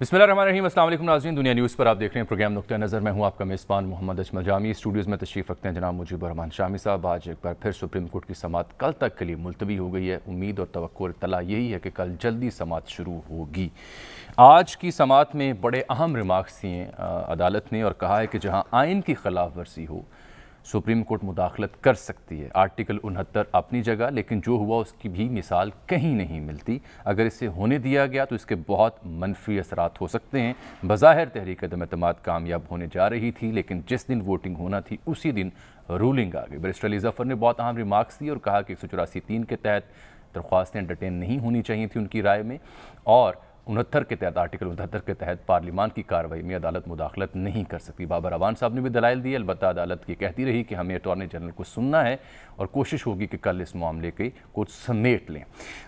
बिस्मिल्लाहिर्रहमानिर्रहीम। अस्सलाम वालेकुम नाज़रीन, दुनिया न्यूज़ पर आप देख रहे हैं प्रोग्राम नुक्ता नज़र। मैं हूं आपका मेज़बान मोहम्मद अजमल जामी। स्टूडियोज़ में तशरीफ़ रखते हैं जनाब मुजीबुर रहमान शामी साहब। आज एक बार फिर सुप्रीम कोर्ट की समाअत कल तक के लिए मुलतवी हो गई है। उम्मीद और तवक्को और इत्तला यही है कि कल जल्दी समाअत शुरू होगी। आज की समाअत में बड़े अहम रिमार्क्स दिए अदालत ने और कहा है कि जहाँ आइन की खिलाफ वर्जी हो सुप्रीम कोर्ट मुदाखलत कर सकती है। आर्टिकल 69 अपनी जगह, लेकिन जो हुआ उसकी भी मिसाल कहीं नहीं मिलती। अगर इसे होने दिया गया तो इसके बहुत मनफी असरात हो सकते हैं। बज़ाहिर तहरीक अदम-ए-एतमाद कामयाब होने जा रही थी, लेकिन जिस दिन वोटिंग होना थी उसी दिन रूलिंग आ गई। बैरिस्टर अली ज़फ़र ने बहुत अहम रिमार्क्स दी और कहा कि 184(3) के तहत दरख्वास्तें एंटरटेन नहीं होनी चाहिए थी उनकी राय में, और 69 के तहत, आर्टिकल 69 के तहत पार्लिमान की कार्रवाई में अदालत मुदाखलत नहीं कर सकती। बाबर अवान साहब ने भी दलाइल दिए। अलबत्ता अदालत ये कहती रही कि हमें अटॉर्नी जनरल को सुनना है और कोशिश होगी कि कल इस मामले के कुछ समेट लें।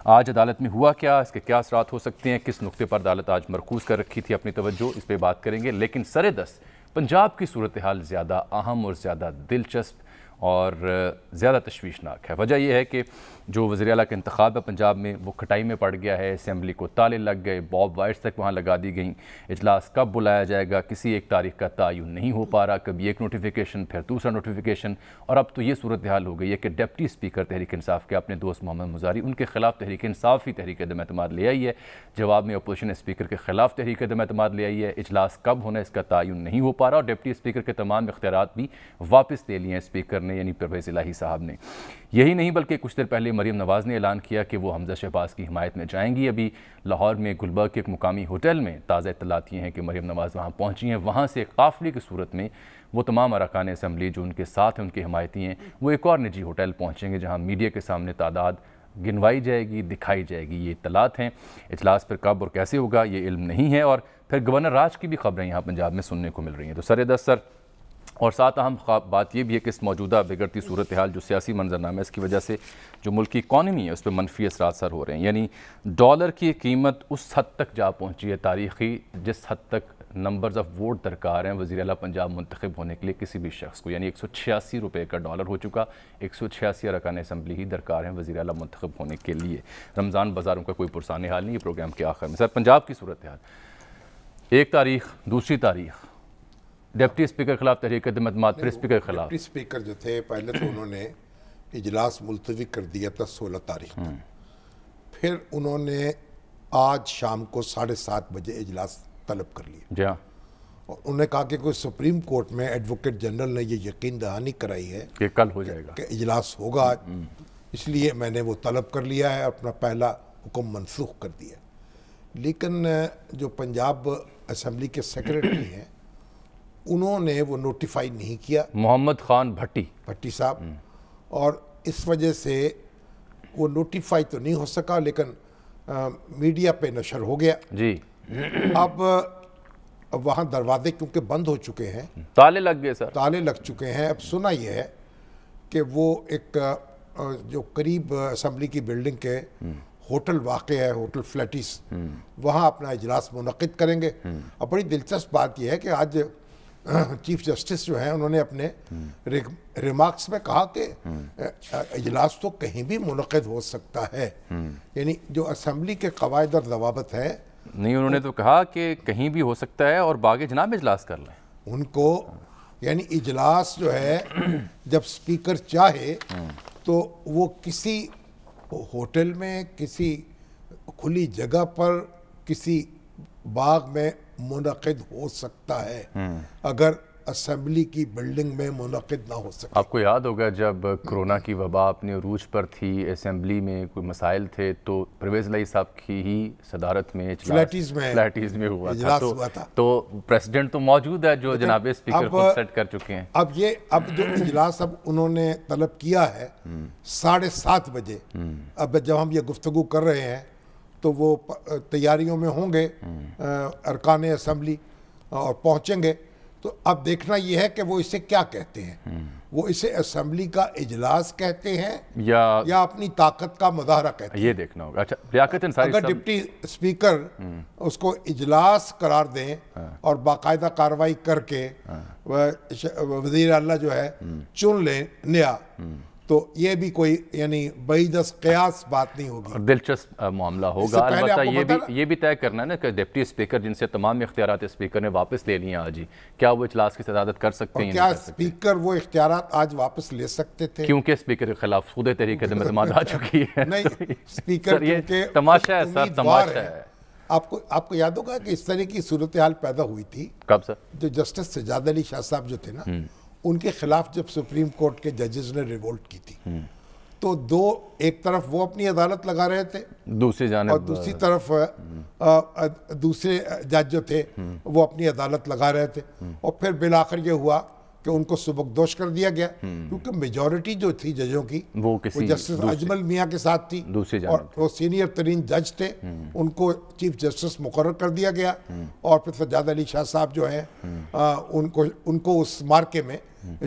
आज अदालत में हुआ क्या, इसके क्या असरात हो सकते हैं, किस नुक्ते पर अदालत आज मरकूज़ कर रखी थी अपनी तवज्जो, इस पर बात करेंगे। लेकिन सरेदस्त पंजाब की सूरत हाल ज़्यादा अहम और ज़्यादा दिलचस्प और ज़्यादा तशवीशनाक है। वजह यह है कि जो वज़ीर आला का इंतखाब है पंजाब में वो खटाई में पड़ गया है। असेंबली को ताले लग गए, बॉब वाइट्स तक वहाँ लगा दी गई। इजलास कब बुलाया जाएगा किसी एक तारीख का तयन नहीं हो पा रहा। कभी एक नोटिफिकेशन, फिर दूसरा नोटिफिकेशन, और अब तो ये सूरत हाल हो गई है कि डिप्टी स्पीकर तहरीक इंसाफ के अपने दोस्त मोहम्मद मुजारी, उनके खिलाफ तहरीक इंसाफ ही तहरीक अदम-ए-एतमाद ले आई है। जवाब में अपोजिशन स्पीकर के खिलाफ तहरीक अदम-ए-एतमाद ले आई है। इजलास कब होना इसका तयन नहीं हो पा रहा, और डिप्टी स्पीकर के तमाम इख्तियारात भी वापस ले लिए हैं स्पीकर ने, यानी परवेज़ इलाही साहब ने। यही नहीं बल्कि कुछ देर पहले मरीम नवाज़ ने ऐलान किया कि वो हमजा शहबाज की हिमायत में जाएंगी। अभी लाहौर में गुलबर्ग के एक मुकामी होटल में ताज़ा इत्तलात ये हैं कि मरीम नवाज़ वहाँ पहुँची हैं। वहाँ से काफ़िले की सूरत में वो तमाम अरकान असम्बली जो उनके साथ हैं, उनके हिमायती हैं, वो एक और निजी होटल पहुँचेंगे जहाँ मीडिया के सामने तादाद गिनवाई जाएगी, दिखाई जाएगी। ये इत्तलात हैं। इजलास पर कब और कैसे होगा ये इल्म नहीं है। और फिर गवर्नर राज की भी खबरें यहाँ पंजाब में सुनने को मिल रही हैं। तो सरेदस्त सर, और साथ अहम बात यह भी है कि इस मौजूदा बिगड़ती सूरत हाल जो सियासी मंजरनामा है, इसकी वजह से जो मुल्क की इकॉनमी है उस पर मनफी असरात सर हो रहे हैं। यानी डॉलर की कीमत उस हद तक जा पहुंची है तारीख़ी, जिस हद तक नंबर्स ऑफ वोट दरकार हैं वज़ीर आला पंजाब मुंतखब होने के लिए किसी भी शख्स को, यानी 186 रुपये का डॉलर हो चुका। 186 अरकान असम्बली ही दरकार हैं वज़ीर आला मुंतखब होने के लिए। रमज़ान बाज़ारों का कोई पुरसाने हाल नहीं है प्रोग्राम के आखिर में। सर, पंजाब की सूरत हाल, एक तारीख, दूसरी तारीख, डिप्टी स्पीकर के खिलाफ तहरीक अदम-ए-एतमाद, फिर स्पीकर के खिलाफ। डिप्टी स्पीकर जो थे पहले तो उन्होंने इजलास मुलतवी कर दिया था 16 तारीख को। फिर उन्होंने आज शाम को 7:30 बजे इजलास तलब कर लिया। जी हाँ। और उन्होंने कहा कि कोई सुप्रीम कोर्ट में एडवोकेट जनरल ने ये यकीन दहानी कराई है कि कल हो जाएगा, कि इजलास होगा आज, इसलिए मैंने वो तलब कर लिया है, अपना पहला हुक्म मनसूख कर दिया। लेकिन जो पंजाब असम्बली के सेक्रेटरी हैं उन्होंने वो नोटिफाई नहीं किया, मोहम्मद खान भट्टी साहब, और इस वजह से वो नोटिफाई तो नहीं हो सका, लेकिन मीडिया पे नशर हो गया जी। अब वहाँ दरवाजे क्योंकि बंद हो चुके हैं, ताले लग गए सर, ताले लग चुके हैं। अब सुना यह है कि वो एक जो करीब असम्बली की बिल्डिंग के होटल वाक़ है, होटल फ्लैटिस, वहाँ अपना इजलास मुनक़िद करेंगे। और बड़ी दिलचस्प बात यह है कि आज चीफ जस्टिस जो हैं उन्होंने अपने रिमार्क्स में कहा कि इजलास तो कहीं भी मुनक़िद हो सकता है, यानी जो असम्बली के क़वाइद और ज़वाबित हैं। नहीं, उन्होंने तो कहा कि कहीं भी हो सकता है और बागे जनाब इजलास कर लें उनको, यानी इजलास जो है जब स्पीकर चाहे तो वो किसी होटल में, किसी खुली जगह पर, किसी बाग में मुनक़िद हो सकता है, अगर असेंबली की बिल्डिंग में मुनक़िद ना हो सके। आपको याद होगा जब कोरोना की वबा अपने अरूज पर थी, असेंबली में कोई मसाइल थे, तो परवेज़ इलाही साहब की ही सदारत में फ्लैटीज़ में हुआ था। तो प्रेसिडेंट तो मौजूद है जो जनाब स्पीकर को सेट कर चुके हैं। अब जो इजलास अब उन्होंने तलब किया है 7:30 बजे, अब जब हम ये गुफ्तगू कर रहे हैं तो वो तैयारियों में होंगे अरकान असम्बली और पहुँचेंगे। तो अब देखना ये है कि वो इसे क्या कहते हैं, वो इसे असम्बली का इजलास कहते हैं या अपनी ताकत का मुजाहरा कहते हैं, ये देखना होगा। अच्छा, लियाकत अंसारी, अगर डिप्टी स्पीकर उसको इजलास करार दें और बाकायदा कार्रवाई करके वज़ीर आला जो है चुन ले नया, तो ये भी कोई यानी बईदस कयास बात नहीं होगी। और दिलचस्प मामला होगा। अलबत्ता ये भी तय करना है ना कि डिप्टी स्पीकर जिनसे तमाम इख्तियारात स्पीकर ने वापस ले लिए आज ही, क्या वो इजलास की सदारत कर सकते हैं? क्या स्पीकर वो इख्तियारात आज वापस ले सकते थे? क्योंकि स्पीकर के खिलाफ खुद तहरीक एतमाद आ चुकी है। नहीं, स्पीकर ये तमाशा है सर, तमाशा है। आपको याद होगा कि इस तरह की सूरत हाल पैदा हुई थी। कब सर? जो जस्टिस सजाद अली शाह साहब जो थे ना, उनके खिलाफ जब सुप्रीम कोर्ट के जजेस ने रिवोल्ट की थी, तो एक तरफ वो अपनी अदालत लगा रहे थे, दूसरी जानिब, और दूसरी तरफ दूसरे जज जो थे वो अपनी अदालत लगा रहे थे। और फिर बिलाखिर ये हुआ कि उनको सुबकदोश कर दिया गया, क्योंकि मेजॉरिटी जो थी जजों की वो जस्टिस अजमल मियाँ के साथ थी, और वो सीनियर तरीन जज थे, उनको चीफ जस्टिस मुकर्रर कर दिया गया। और फिर सज्जाद अली शाह साहब जो हैं उनको उस मार्के में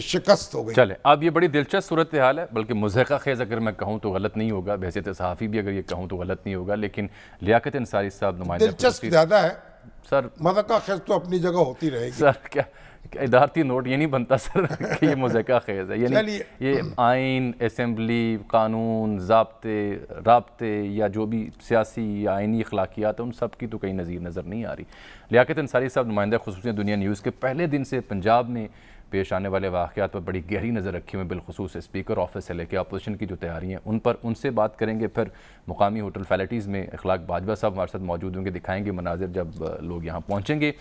शिकस्त हो गई। चले, अब ये बड़ी दिलचस्प सूरत हाल है, बल्कि मुज़हिका खेज़ अगर मैं कहूँ तो गलत नहीं होगा, बहैसियत सहाफ़ी भी अगर ये कहूँ तो गलत नहीं होगा, लेकिन लियाकत अंसारी साहब नुमाइंदा दिलचस्प ज़्यादा है सर। मुज़हिका खेज़ तो अपनी जगह होती रहेगी सर। क्या इदारती नोट ये नहीं बनता सर कि ये मुज़हिका खेज़ है, यानी ये आइन, असेंबली, कानून, ज़ाब्ते, राब्ते या जो भी सियासी या आइनी अखलाकियात है, उन सब की तो कहीं नज़ीर नज़र नहीं आ रही। लियाकत अंसारी साहब नुमाइंदा ख़ुसूसियत दुनिया न्यूज़ के पहले दिन से पंजाब में पेश आने वाले वाक़यात पर बड़ी गहरी नज़र रखी हुई, बिलखुसूस स्पीकर ऑफिस से लेकर अपोजिशन की जो तैयारियाँ हैं उन पर, उनसे बात करेंगे। फिर मुकामी होटल फैलिटीज़ में इखलाक बाजवा साहब हमारे साथ मौजूद होंगे, दिखाएंगे मनाजिर जब लोग यहाँ पहुँचेंगे।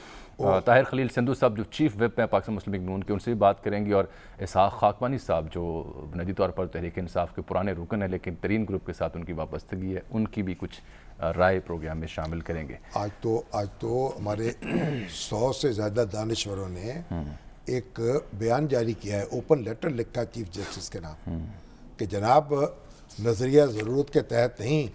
ताहिर खलील सिंधु साहब जो चीफ विप हैं पाकिस्तान मुस्लिम लीग नून के, उनसे भी बात करेंगे। और इसहाक खाकवानी साहब जो बुनियादी तौर पर तहरीक इंसाफ के पुराने रुकन है, लेकिन तरीन ग्रुप के साथ उनकी वाबस्तगी है, उनकी भी कुछ राय प्रोग्राम में शामिल करेंगे। आज तो हमारे 100 से ज़्यादा दानिश्वरों ने एक बयान जारी किया है, ओपन लेटर लिखा है चीफ जस्टिस के नाम कि जनाब नज़रिया ज़रूरत के तहत नहीं,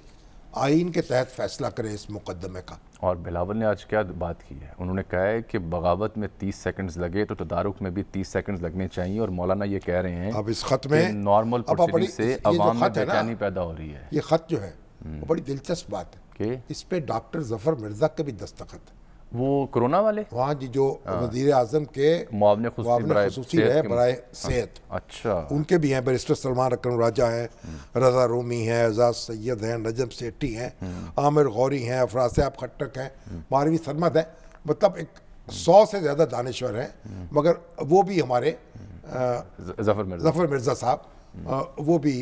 आइन के तहत फैसला करें इस मुकदमे का। और बिलावल ने आज क्या बात की है, उन्होंने कहा है कि बगावत में 30 सेकंड्स लगे तो तदारुक में भी 30 सेकंड्स लगने चाहिए। और मौलाना ये कह रहे हैं अब इस खत में नॉर्मल प्रोसीडिंग से अवाम में बेचैनी पैदा हो रही है। ये खत जो है वो बड़ी दिलचस्प बात है कि इस पे डॉक्टर जफर मिर्जा के भी दस्तखत, वो कोरोना वाले, वहाँ जी जो वज़ीर आज़म के मुआवने ख़ुसूसी है बराए सेहत, अच्छा, उनके भी हैं। बैरिस्टर सलमान अकरम राजा हैं, रज़ा रूमी हैं, एजाज सैयद हैं, नजम सेठी हैं, आमिर गौरी हैं, अफरासियाब खट्टक हैं, मारवी सरमद हैं। मतलब एक 100 से ज़्यादा दानिश्वर हैं, मगर वो भी हमारे जफर मिर्ज़ा साहब वो भी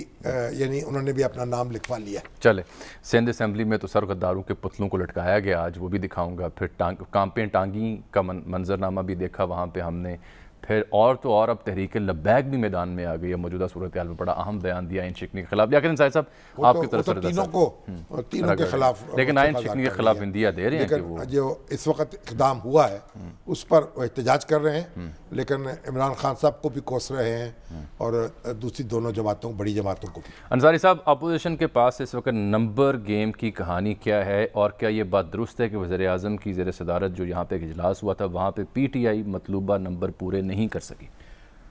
यानी उन्होंने भी अपना नाम लिखवा लिया। चले, सिंध असेंबली में तो सर गद्दारों के पुतलों को लटकाया गया आज, वो भी दिखाऊंगा। फिर कांपे टांगी का मंजरनामा भी देखा वहाँ पे हमने। फिर और तो और अब तहरीक लब्बैक भी मैदान में आ गई है। मौजूदा सूरत हाल में बड़ा अहम बयान दिया आइन शिकनी के खिलाफ। लेकिन साहिब साहब आपकी तरफ से तीनों के खिलाफ, लेकिन आइन शिकनी के खिलाफ इंदिया दे रहे हैं कि वो जो इस वक्त इक़दाम हुआ है उस पर एहतजाज कर रहे हैं, लेकिन इमरान खान साहब को भी कोस रहे हैं और दूसरी दोनों जमातों, बड़ी जमातों को भी। अंसारी साहब, अपोजिशन के पास इस वक्त नंबर गेम की कहानी क्या है, और क्या ये बात दुरुस्त है कि वज़ीर आज़म की ज़ेर सदारत जो यहाँ पे एक इजलास हुआ था वहाँ पे PTI मतलूबा नंबर पूरे नहीं कर सकी?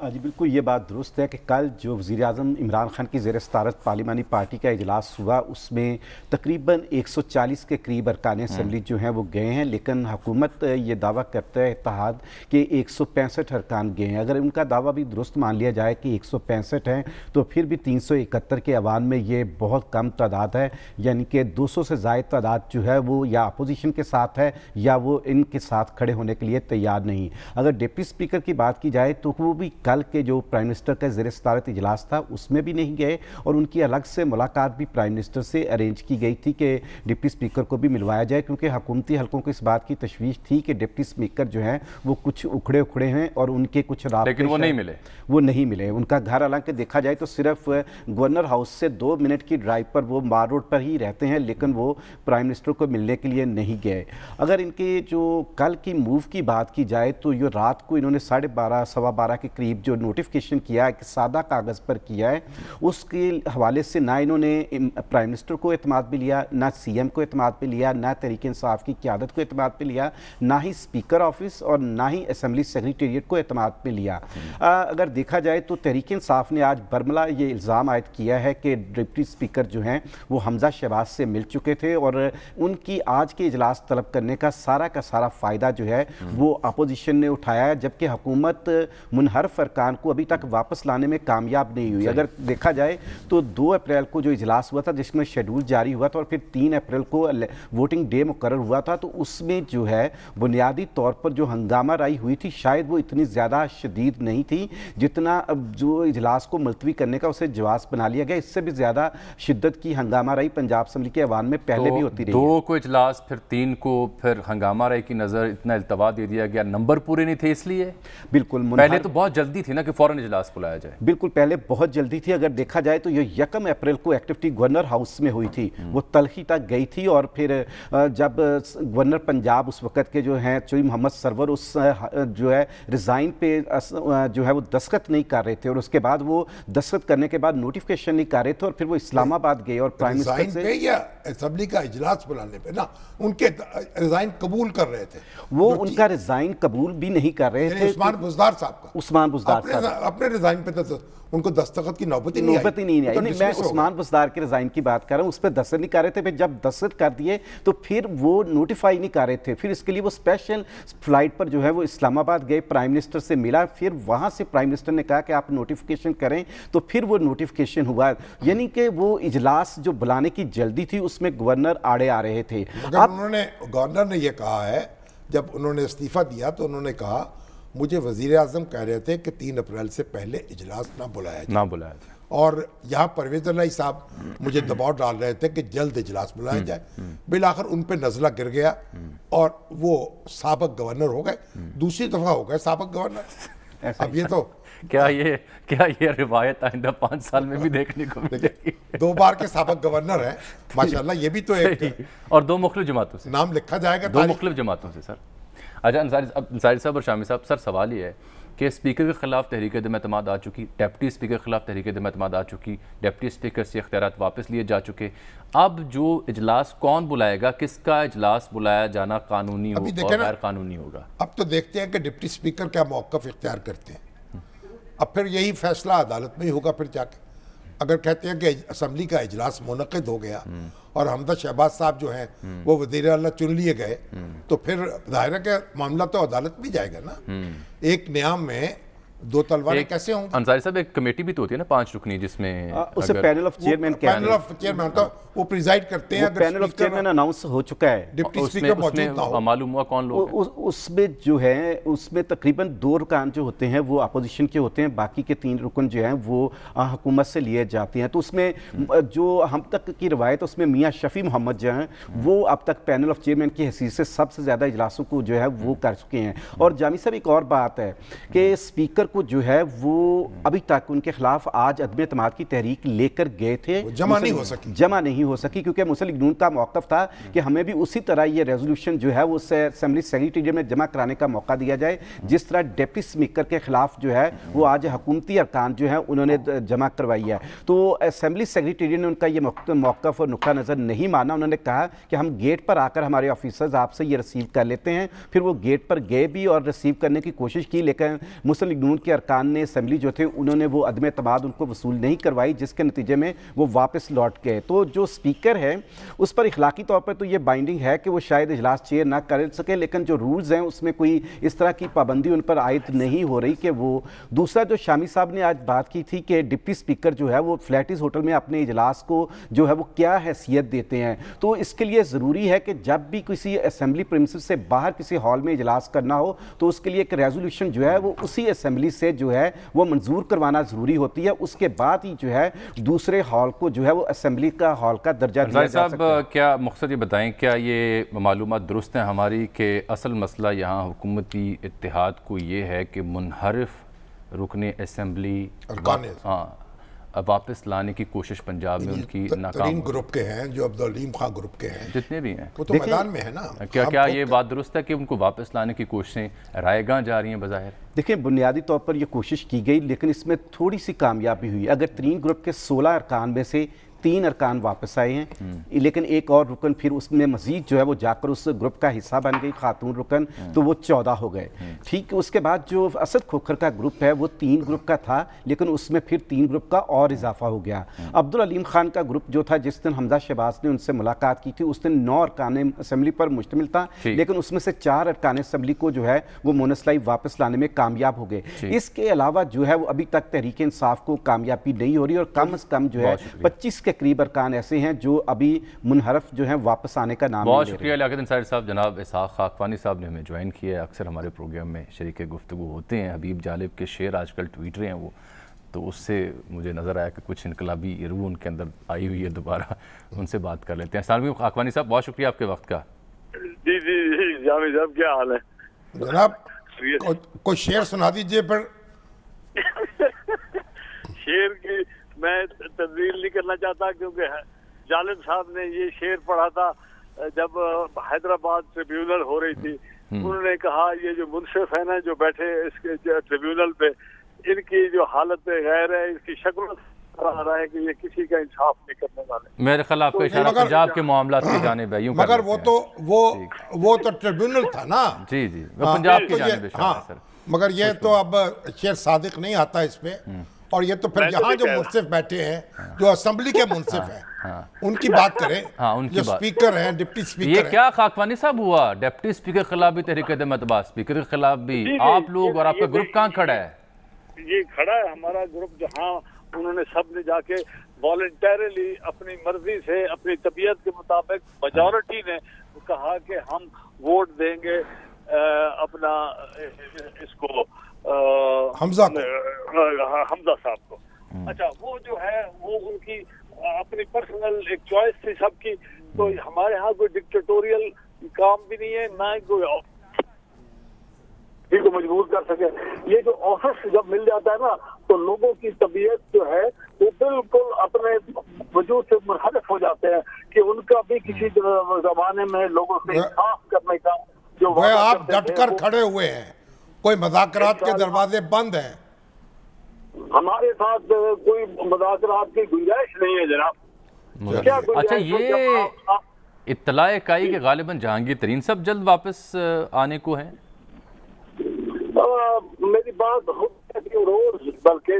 जी बिल्कुल, ये बात दुरुस्त है कि कल जो वज़ीर-ए-आज़म इमरान खान की ज़ेर सदारत पार्लिमानी पार्टी का इजलास हुआ, उसमें तकरीबन 140 के करीब अरकान असम्बली जो हैं वो गए हैं, लेकिन हुकूमत ये दावा करता है इत्तेहाद कि 165 अरकान गए हैं। अगर उनका दावा भी दुरुस्त मान लिया जाए कि 165 हैं, तो फिर भी 371 के अवान में ये बहुत कम तादाद है, यानी कि 200 से ज़ायद तादाद जो है वो या अपोजिशन के साथ है या वो इनके साथ खड़े होने के लिए तैयार नहीं। अगर डिप्टी स्पीकर की बात की जाए तो वो भी कल के जो प्राइम मिनिस्टर का ज़ेर सदारत इजलास था उसमें भी नहीं गए, और उनकी अलग से मुलाकात भी प्राइम मिनिस्टर से अरेंज की गई थी कि डिप्टी स्पीकर को भी मिलवाया जाए, क्योंकि हुकूमती हलकों को इस बात की तशवीश थी कि डिप्टी स्पीकर जो हैं वो कुछ उखड़े उखड़े हैं और उनके कुछ राब्ते, लेकिन वो नहीं मिले। उनका घर हालांकि देखा जाए तो सिर्फ गवर्नर हाउस से 2 मिनट की ड्राइव पर वो मार रोड पर ही रहते हैं, लेकिन वो प्राइम मिनिस्टर को मिलने के लिए नहीं गए। अगर इनके जो कल की मूव की बात की जाए तो ये रात को इन्होंने 12:30 सवा 12 के करीब जो नोटिफिकेशन किया है कि सादा कागज़ पर किया है, उसके हवाले से ना इन्होंने प्राइम मिनिस्टर को एतमाद पे लिया, ना CM को एतमाद पे लिया, ना तहरीक इंसाफ की क़यादत को एतमाद पे लिया, ना ही स्पीकर ऑफिस और ना ही असम्बली सेक्रेटेरिएट को एतमाद पे लिया। अगर देखा जाए तो तहरीक इंसाफ ने आज बरमला ये इल्ज़ाम आयद किया है कि डिप्टी स्पीकर जो हैं वो हमजा शहबाज से मिल चुके थे और उनकी आज के इजलास तलब करने का सारा फ़ायदा जो है वो अपोजिशन ने उठाया है, जबकि हुकूमत मुनहरफ अरकान को अभी तक वापस लाने में कामयाब नहीं हुई। अगर देखा जाए तो 2 अप्रैल को जो इजलास हुआ था जिसमें शेड्यूल जारी हुआ था और फिर 3 अप्रैल को वोटिंग डे मुकर्रर हुआ था, तो उसमें जो है बुनियादी तौर पर जो हंगामा राई हुई थी शायद वो इतनी ज़्यादा शदीद नहीं थी जितना अब जो इजलास को मुलतवी करने का उसे जवाब बना लिया गया। इससे भी ज़्यादा शिद्दत की हंगामा राई पंजाब असम्बली के ऐवान में पहले भी होती रही। 2 को इजलास, फिर 3 को फिर हंगामा राय की नज़र, इतना इल्तवा दे दिया गया, नंबर पूरे नहीं थे इसलिए। बिल्कुल, पहले तो बहुत जल्दी थी ना कि फौरन इजलास बुलाया जाए। बिल्कुल, पहले बहुत जल्दी थी। अगर देखा जाए तो ये 1 अप्रैल को एक्टिविटी गवर्नर हाउस में हुई थी, वो तलखी तक गई थी और फिर जब गवर्नर पंजाब उस वक्त के जो हैं चौधरी मोहम्मद सरवर उस जो है रिज़ाइन पे जो है वो दस्तखत नहीं कर रहे थे और उसके बाद वो दस्तखत करने के बाद नोटिफिकेशन नहीं कर रहे थे और फिर वो इस्लामाबाद गए और प्राइम मिनिस्टर से या असेंबली का इजलास बुलाने पे ना उनके रिजाइन कबूल कर रहे थे। वो उनका रिजाइन कबूल भी नहीं कर रहे थे। उस्मान बुज़दार साहब का, उस्मान बुज़दार साहब अपने रिजाइन पे तो उनको दस्तखत की नौबत ही नहीं आई। मैं उस्मान बुज़दार के रिजाइन की बात कर रहा हूँ, उस पर दस्तखत नहीं कर रहे थे। फिर जब दस्तखत कर दिए तो फिर वो नोटिफाई नहीं कर रहे थे। फिर इसके लिए वो स्पेशल फ्लाइट पर जो है वो इस्लामाबाद गए, प्राइम मिनिस्टर से मिला, फिर वहाँ से प्राइम मिनिस्टर ने कहा कि आप नोटिफिकेशन करें, तो फिर वो नोटिफिकेशन हुआ। यानी कि वो इजलास जो बुलाने की जल्दी थी उसमें गवर्नर आड़े आ रहे थे। उन्होंने गवर्नर ने यह कहा है, जब उन्होंने इस्तीफा दिया तो उन्होंने कहा मुझे वज़ीर आज़म कह रहे थे कि 3 अप्रैल से पहले इजलास ना बुलाया जाए और यहाँ परवेज़ इलाही साहब मुझे दबाव डाल रहे थे कि जल्द इजलास बुलाया जाए। बिलाखिर उन पे नज़ला गिर गया और वो साबिक़ गवर्नर हो गए, दूसरी दफ़ा हो गए साबिक़ गवर्नर। अब ये तो क्या ये रिवायत आइंदा 5 साल में भी देखने को मिलेगी? 2 बार के साबिक़ गवर्नर हैं माशाल्लाह, ये भी तो एक और 2 मुख्तलिफ जमातों से नाम लिखा जाएगा, 2 मुख्तलिफ जमातों से। सर अच्छा, अंसारी साहब और शामी साहब, सर सवाल ये है कि स्पीकर के खिलाफ तहरीक अदम-ए-एतमाद आ चुकी, डिप्टी स्पीकर के खिलाफ तहरीक अदम-ए-एतमाद आ चुकी, डिप्टी स्पीकर से इख्तियारात वापस लिए जा चुके। अब जो इजलास कौन बुलाएगा, किसका इजलास बुलाया जाना कानूनी हो और गैर कानूनी होगा? अब तो देखते हैं कि डिप्टी स्पीकर क्या मौक़िफ़ इख्तियार करते हैं। अब फिर यही फैसला अदालत में ही होगा। फिर जाके अगर कहते हैं कि असम्बली का इजलास मुनक़िद हो गया और हमदा शहबाज साहब जो हैं वो वज़ीर आला चुन लिए गए, तो फिर ज़ाहिर है कि मामला तो अदालत में जाएगा ना। एक नियाम में 2 तलवारें कैसे होंगी? अंसारी साहब, एक कमेटी भी तो होती है ना 5 रुकनी, जिसमें उसे panel of chairman panel of chairman तो वो प्रिजाइड करते हैं। पैनल ऑफ चेयरमैन अनाउंस हो चुका है, डिप्टी स्पीकर मौजूद ना हो। मालूम हुआ कौन लोग हैं? उसमें जो है उसमें तकरीबन 2 रुकान जो होते हैं वो अपोजिशन के होते हैं, बाकी के 3 रुकन जो हैं वो हुकूमत से लिए जाते हैं। तो उसमें जो हम तक की रवायत उसमें मियाँ शफी मोहम्मद जो हैं वो अब तक पैनल ऑफ चेयरमैन की हैसियत से सबसे ज़्यादा इजलासों को जो है वो कर चुके हैं। और जामी साहब, एक और बात है कि स्पीकर को जो है वो अभी तक उनके खिलाफ आज अदम-ए-एतमाद की तहरीक लेकर गए थे, जमा नहीं हो सकी क्योंकि मुस्लिम लीग नून का मौक़िफ़ था कि हमें भी उसी तरह ये रेजोल्यूशन जो है वो असेंबली सेक्रेटेरिएट में जमा कराने का मौका दिया जाए जिस तरह डिप्टी स्पीकर के खिलाफ जो है वो आज हुकूमती अरकान जो है उन्होंने जमा करवाई है। तो असेंबली सेक्रेटेरिएट ने उनका ये मौक़िफ़ और नुक्ता नज़र नहीं माना। उन्होंने कहा कि हम गेट पर आकर हमारे ऑफिसर्स आपसे ये रिसीव कर लेते हैं। फिर वो गेट पर गए भी और रिसीव करने की कोशिश की, लेकिन मुस्लिम लीग नून के अरकान ने असेंबली जो थे उन्होंने वो अदम-ए-एतमाद उनको वसूल नहीं करवाई, जिसके नतीजे में वो वापस लौट गए। तो जो स्पीकर है उस पर इखलाकी तौर पर तो ये बाइंडिंग है कि वो शायद इजलास चेयर ना कर सके, लेकिन जो रूल्स हैं उसमें कोई इस तरह की पाबंदी उन पर आयद नहीं हो रही कि वो। दूसरा जो शामी साहब ने आज बात की थी कि डिप्टी स्पीकर जो है वो फ्लैटिस होटल में अपने इजलास को जो है वो क्या हैसियत देते हैं, तो इसके लिए ज़रूरी है कि जब भी किसी असेंबली प्रीमिसेस से बाहर किसी हॉल में इजलास करना हो तो उसके लिए एक रेजोल्यूशन जो है वो उसी असेंबली से जो है वो मंजूर करवाना ज़रूरी होती है। उसके बाद ही जो है दूसरे हॉल को जो है वो असेंबली का हॉल का दर्जा दिया जा सकता है। क्या मकसद ये बताएं, क्या ये मालूमात दुरुस्त हैं हमारी कि असल मसला यहाँ हुकूमती इत्तेहाद को ये है कि मुनहरिफ रुकने असेंबली वापस लाने की कोशिश पंजाब में उनकी नाकाम ग्रुप के हैं, जो अब्दुल हलीम खां ग्रुप के हैं, जितने भी हैं वो तो मैदान में है ना। क्या ये बात दुरुस्त है कि उनको वापस लाने की कोशिशें रायगां जा रही हैं? बज़ाहिर देखिए, बुनियादी तौर पर यह कोशिश की गई, लेकिन इसमें थोड़ी सी कामयाबी हुई। अगर 3 ग्रुप के 16 अरकान में से 3 अरकान वापस आए हैं, लेकिन एक और रुकन फिर उसमें मजीद जो है वो जाकर उस ग्रुप का हिस्सा बन गई, खातून रुकन, तो वो 14 हो गए। ठीक, उसके बाद जो असद खोखर का ग्रुप है वो 3 ग्रुप का था, लेकिन उसमें फिर 3 ग्रुप का और इजाफा हो गया। अब्दुल अलीम खान का ग्रुप जो था, जिस दिन हमजा शहबाज ने उनसे मुलाकात की थी, उस दिन 9 अरकान असम्बली पर मुश्तमिल था, लेकिन उसमें से 4 अरकान असम्बली को जो है वो मुनसलाई वापस लाने में कामयाब हो गए। इसके अलावा जो है वो अभी तक तहरीक इंसाफ को कामयाबी नहीं हो रही, और कम से कम जो है 25 के करीब अरकान ऐसे हैं जो अभी मुनहरफ जो है वापस आने का नाम। बहुत शुक्रिया लियाकत अंसारी साहब। जनाब इसहाक खाकवानी साहब ने हमें ज्वाइन किया है, अक्सर हमारे प्रोग्राम में शरीक गुफ्तगू होते हैं। हबीब जालिब के शेर आजकल ट्वीट रहे हैं वो, तो उससे मुझे नज़र आया कि कुछ इनकलाबी रूह उनके अंदर आई हुई है, दोबारा उनसे बात कर लेते हैं। अस्सलाम वालेकुम खाकवानी साहब, बहुत शुक्रिया आपके वक्त का। जी जी जी जावेद साहब, क्या हाल है जनाब? कोई शेर सुना दीजिए फिर। शेर की मैं तब्दील नहीं करना चाहता, क्योंकि जालिब साहब ने ये शेर पढ़ा था जब हैदराबाद ट्रिब्यूनल हो रही थी। उन्होंने कहा ये जो मुनसिफ है ना जो बैठे इसके ट्रिब्यूनल पे, इनकी जो हालत गैर है, इसकी शक्ल आ रहा है कि ये किसी का इंसाफ नहीं करने वाले। मेरे ख्याल आपका इशारा पंजाब के मामलात की जानिब है, यूं मगर वो तो ट्रिब्यूनल था ना। जी जी, पंजाब की जानिब इशारा है सर। मगर ये तो अब शेर सादिक नहीं आता इसमें, और ये तो फिर यहाँ जो मुंसिफ बैठे हैं, जो असेंबली के मुंसिफ हैं, उनकी बात करें, जो स्पीकर हैं, डिप्टी स्पीकर। ये क्या खाकवानी साहब हुआ? डिप्टी स्पीकर के खिलाफ भी तहरीक एतमाद, स्पीकर के खिलाफ भी आप लोग, और आपका ग्रुप कहाँ खड़ा है? ये खड़ा है हमारा ग्रुप, जहाँ उन्होंने सब ने जाके वॉलंटरली अपनी मर्जी से, अपनी तबीयत के मुताबिक मेजॉरिटी ने कहा कि हम वोट देंगे अपना इसको हमजा साहब को। अच्छा, वो जो है वो उनकी अपनी पर्सनल एक चॉइस थी सबकी, तो हमारे यहाँ कोई डिक्टेटोरियल काम भी नहीं है, ना ही कोई को मजबूर कर सके। ये जो ऑफिस जब मिल जाता है ना, तो लोगों की तबीयत जो है वो बिल्कुल अपने वजूद से मुनहरफ हो जाते हैं कि उनका भी किसी जमाने में लोगों से इंसाफ करने का जो आप डटकर खड़े हुए हैं, कोई मुज़ाकरात के दरवाजे बंद हैं। हमारे साथ कोई मुज़ाकरात की गुंजाइश नहीं है जनाब। क्या अच्छा, ये इत्तला काई के गालिबन जहांगीर तरीन सब जल्द वापस आने को है? मेरी बात होती है रोज, बल्कि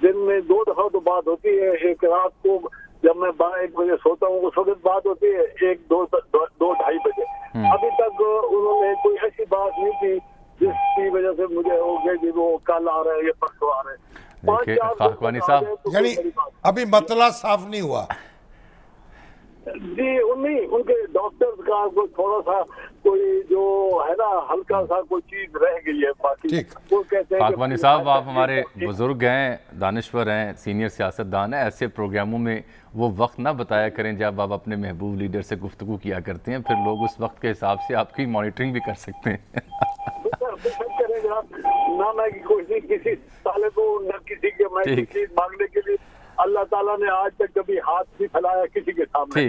दिन में 2 दफा तो बात होती है। एक रात को जब मैं 12-1 बजे सोता हूँ उस वक्त बात होती है, 1-2-2-2-2:30 बजे। अभी तक उन्होंने कोई ऐसी बात नहीं की जिसकी वजह से मुझे हो गया कि वो कल आ रहे हैं या परसों आ रहे हैं। खाकवानी साहब, यानी अभी मतला साफ नहीं हुआ जी? उनके डॉक्टर्स का कोई थोड़ा सा कोई जो है ना हल्का सा कोई चीज रह गई है, बाकी वो कहते हैं। खाकवानी साहब, आप हमारे बुजुर्ग हैं, दानिश्वर हैं, सीनियर सियासतदान हैं, ऐसे प्रोग्रामों में वो वक्त ना बताया करें जब आप अपने महबूब लीडर से गुफ्तगू किया करते हैं, फिर लोग उस वक्त के हिसाब से आपकी मॉनिटरिंग भी कर सकते हैं। ना मैं कोशिश किसी साले को न किसी के मैं चीज मांगने के लिए, अल्लाह ताला ने आज तक कभी हाथ भी फैलाया किसी के सामने।